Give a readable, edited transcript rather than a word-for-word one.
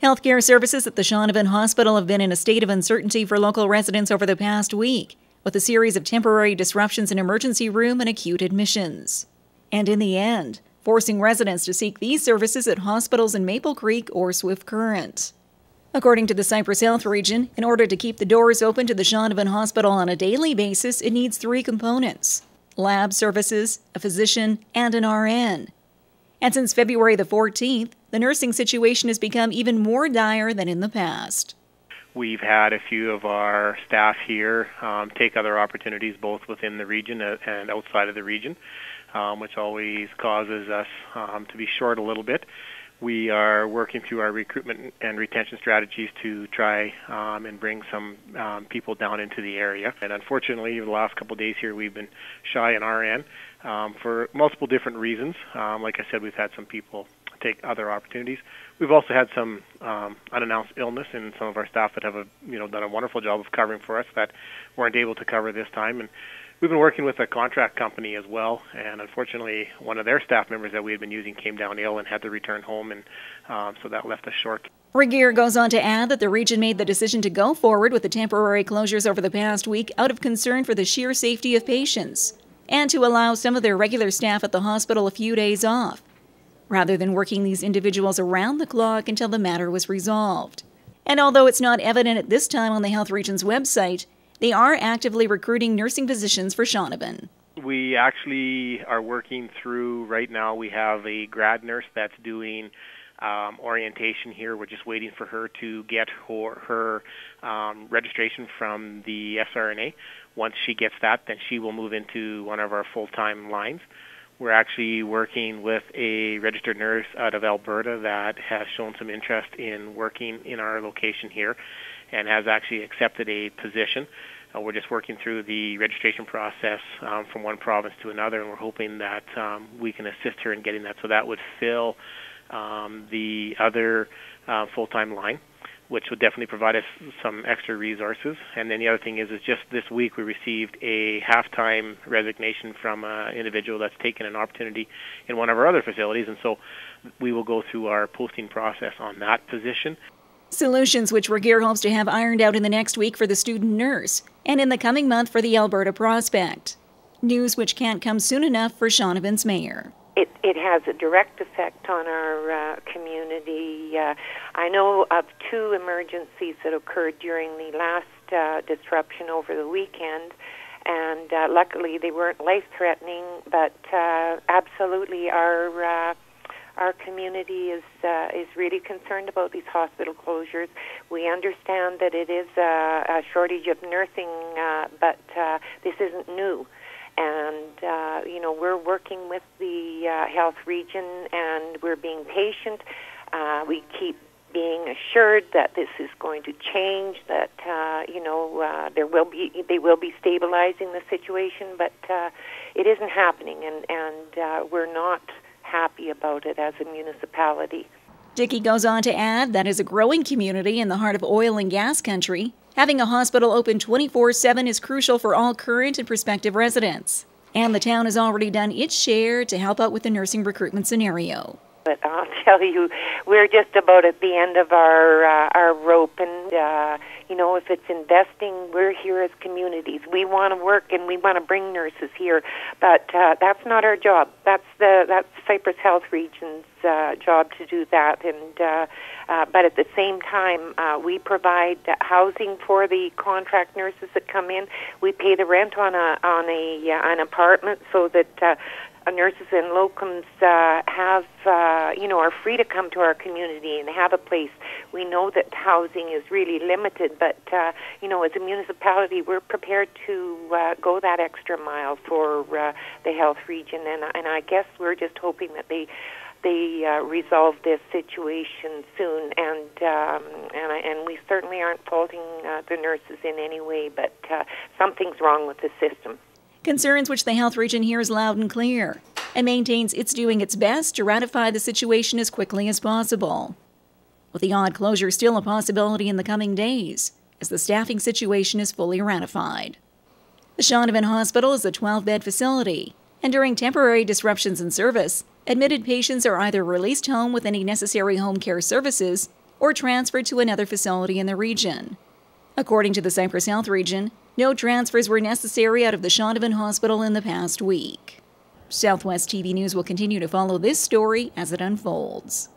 Healthcare services at the Shaunavon Hospital have been in a state of uncertainty for local residents over the past week, with a series of temporary disruptions in emergency room and acute admissions. And in the end, forcing residents to seek these services at hospitals in Maple Creek or Swift Current. According to the Cypress Health region, in order to keep the doors open to the Shaunavon Hospital on a daily basis, it needs 3 components: lab services, a physician, and an RN. And since February the 14th, the nursing situation has become even more dire than in the past. We've had a few of our staff here take other opportunities both within the region and outside of the region, which always causes us to be short a little bit. We are working through our recruitment and retention strategies to try and bring some people down into the area. And unfortunately, the last couple of days here, we've been shy in RN for multiple different reasons. Like I said, we've had some people take other opportunities. We've also had some unannounced illness in some of our staff that have done a wonderful job of covering for us that weren't able to cover this time. And we've been working with a contract company as well, and unfortunately, one of their staff members that we had been using came down ill and had to return home, and so that left us short. Regier goes on to add that the region made the decision to go forward with the temporary closures over the past week out of concern for the sheer safety of patients, and to allow some of their regular staff at the hospital a few days off, rather than working these individuals around the clock until the matter was resolved. And although it's not evident at this time on the Health Region's website, they are actively recruiting nursing positions for Shaunavon. We actually are working through, right now we have a grad nurse that's doing orientation here. We're just waiting for her to get her registration from the SRNA. Once she gets that, then she will move into one of our full-time lines. We're actually working with a registered nurse out of Alberta that has shown some interest in working in our location here and has actually accepted a position. We're just working through the registration process from one province to another, and we're hoping that we can assist her in getting that. So that would fill the other full-time line, which would definitely provide us some extra resources. And then the other thing is just this week we received a half-time resignation from an individual that's taken an opportunity in one of our other facilities, and so we will go through our posting process on that position. Solutions which Regier hopes to have ironed out in the next week for the student nurse, and in the coming month for the Alberta prospect. News which can't come soon enough for Shaunavon's mayor. It has a direct effect on our community. I know of 2 emergencies that occurred during the last disruption over the weekend, and luckily they weren't life-threatening, but absolutely our community is really concerned about these hospital closures. We understand that it is a shortage of nursing, but this isn't new. And, we're working with the health region, and we're being patient. We keep being assured that this is going to change, that, they will be stabilizing the situation, but it isn't happening, and we're not happy about it as a municipality. Dickey goes on to add that as a growing community in the heart of oil and gas country, having a hospital open 24/7 is crucial for all current and prospective residents. And the town has already done its share to help out with the nursing recruitment scenario. But I'll tell you, we're just about at the end of our rope, and if it's investing, we're here as communities. We want to work and we want to bring nurses here, but that's not our job. That's Cypress Health Region's job to do that. And but at the same time, we provide housing for the contract nurses that come in. We pay the rent on an apartment so that nurses and locums are free to come to our community and have a place. We know that housing is really limited, but as a municipality, we're prepared to go that extra mile for the health region, and I guess we're just hoping that they resolve this situation soon, and we certainly aren't faulting the nurses in any way, but something's wrong with the system. Concerns which the health region hears loud and clear, and maintains it's doing its best to ratify the situation as quickly as possible. With the odd closure still a possibility in the coming days, as the staffing situation is fully ratified. The Shaunavon Hospital is a 12-bed facility, and during temporary disruptions in service, admitted patients are either released home with any necessary home care services or transferred to another facility in the region. According to the Cypress Health region, no transfers were necessary out of the Shaunavon Hospital in the past week. Southwest TV News will continue to follow this story as it unfolds.